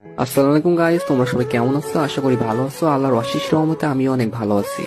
আসসালামু আলাইকুম গাইস, তোমরা সবাই কেমন আছো? আশা করি ভালো আছো। আল্লাহর অশেষ রহমতে আমিও অনেক ভালো আছি।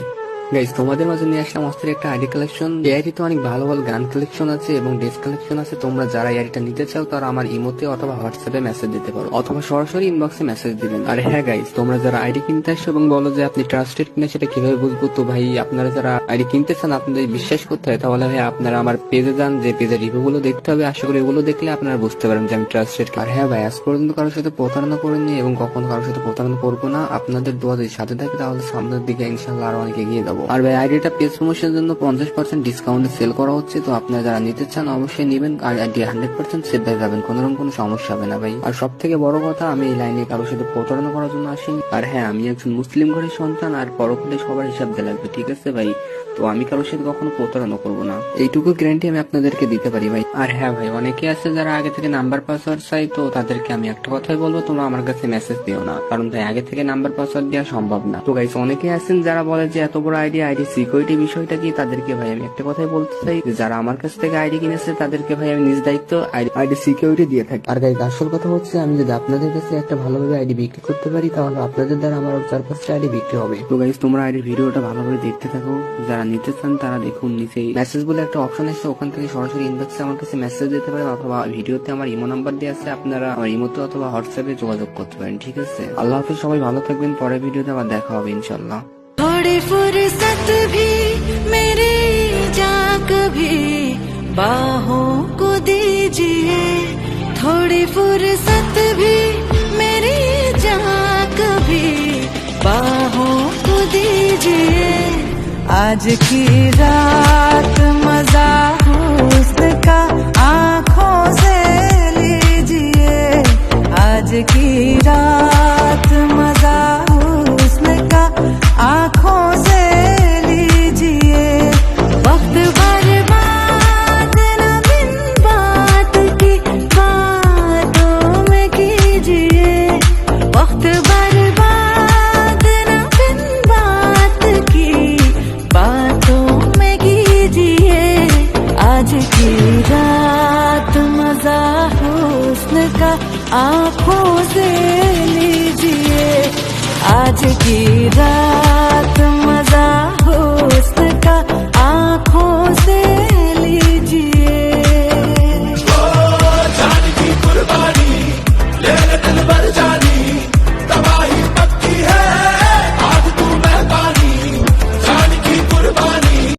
গাইস, তোমাদের মাঝে নিয়ে আসলাম অস্থির একটা আইডি কালেকশন। এই আইডিতে অনেক ভালো ভালো গান কালেকশন আছে এবং ড্রেস কালেকশন আছে। তোমরা যারা এই আইডিটা নিতে চাও তারা আমার ইমোতে অথবা হোয়াটসঅ্যাপে মেসেজ দিতে পারো অথবা সরাসরি ইনবক্সে মেসেজ দিবেন। আর হ্যাঁ গাইস, তোমরা যারা আইডি কিনতে আসো এবং বলো যে আপনি ট্রাস্টেড কিনা, সেটা কিভাবে বুঝবো? তো ভাই, আপনারা যারা আইডি কিনতে চান, আপনাদের বিশ্বাস করতে হয়, তাহলে ভাই আপনারা আমার পেজে যান, যে পেজের রিভিউ গুলো দেখতে হবে। আশা করি এগুলো দেখলে আপনারা বুঝতে পারেন যে আমি ট্রাস্টেড। আর হ্যাঁ ভাই, আজ পর্যন্ত কারোর সাথে প্রতারণা করিনি এবং কখনো কারোর সাথে প্রতারণা করবো না। আপনাদের দোয়া যদি সাথে থাকে তাহলে সামনের দিকে ইনশাল্লাহ আরো অনেক এগিয়ে যাবো। আর ভাই, আইডিটা পেজ প্রমোশনের জন্য 50% ডিসকাউন্টে সেল করা হচ্ছে। তো আপনারা যারা নিতে চান অবশ্যই নিবেন। আর আইডি 100% সেভ হয়ে যাবেন, কোনো সমস্যা হবে না ভাই। আর সব থেকে বড় কথা, আমি এই লাইনে কারোর সাথে প্রতারণা করার জন্য আসিনি। আর হ্যাঁ, আমি একজন মুসলিম ঘরের সন্তান, আর পরকালে সবার হিসাব দিয়ে লাগবে, ঠিক আছে ভাই? তো আমি কারোর সাথে কখনো প্রতারণা করবো না, এইটুকু গ্যারান্টি আমি আপনাদেরকে দিতে পারি ভাই। আর হ্যাঁ ভাই, অনেকে আছে যারা আগে থেকে নাম্বার পাসওয়ার্ড চাই, তো তাদেরকে আমি একটা কথাই বলবো, তোমরা আমার কাছে মেসেজ দিও না, কারণ ভাই আগে থেকে নাম্বার পাসওয়ার্ড দেওয়া সম্ভব না। তো গাইস, অনেকে আছেন যারা বলে যে এত বড় আইডি সিকিউরিটি বিষয়টা কি, তাদেরকে ভাই আমি একটা কথাই বলতে চাই, যে যারা আমার কাছ থেকে আইডি কিনেছে তাদেরকে ভাই আমি নিজ দায়িত্ব আইডি সিকিউরিটি দিয়ে থাকি। আর গাইস, আসল কথা হচ্ছে, আমি যদি আপনাদের কাছে একটা ভালোভাবে আইডি বিক্রি করতে পারি, তাহলে আপনাদের দ্বারা আমার 4-5টা আইডি বিক্রি হবে। তো গাইস, তোমরা আইডি ভিডিওটা ভালোভাবে দেখতে থাকো। যারা নিতে চান তারা দেখুন, নিচে মেসেজ বলে একটা অপশন আছে, ওখান থেকে সরাসরি ইনবক্সে আমার কাছে মেসেজ দিতে পারেন, অথবা ভিডিওতে আমার ইমো নাম্বার দেওয়া আছে, আপনারা আমার ইমোতে অথবা হোয়াটসঅ্যাপে যোগাযোগ করতে পারেন, ঠিক আছে? আল্লাহ হাফেজ, সবাই ভালো থাকবেন। পরের ভিডিওতে আবার দেখা হবে ইনশাল্লাহ। थोड़ी फुर्सत भी मेरी जा कभी बाहों को दीजिए, थोड़ी फुर्सत भी मेरी जा कभी बाहों को दीजिए। आज की रात मजा हुस्न का आँखों से लीजिए, आज की रात मजा हुस्न का आँखों से लीजिए। वक्त बर्बाद न बिन बात की बातों में कीजिए, वक्त बर्बाद न बिन बात की बातों में कीजिए। आज की रात मजा हुस्न का आँखों से लीजिए, आज की रात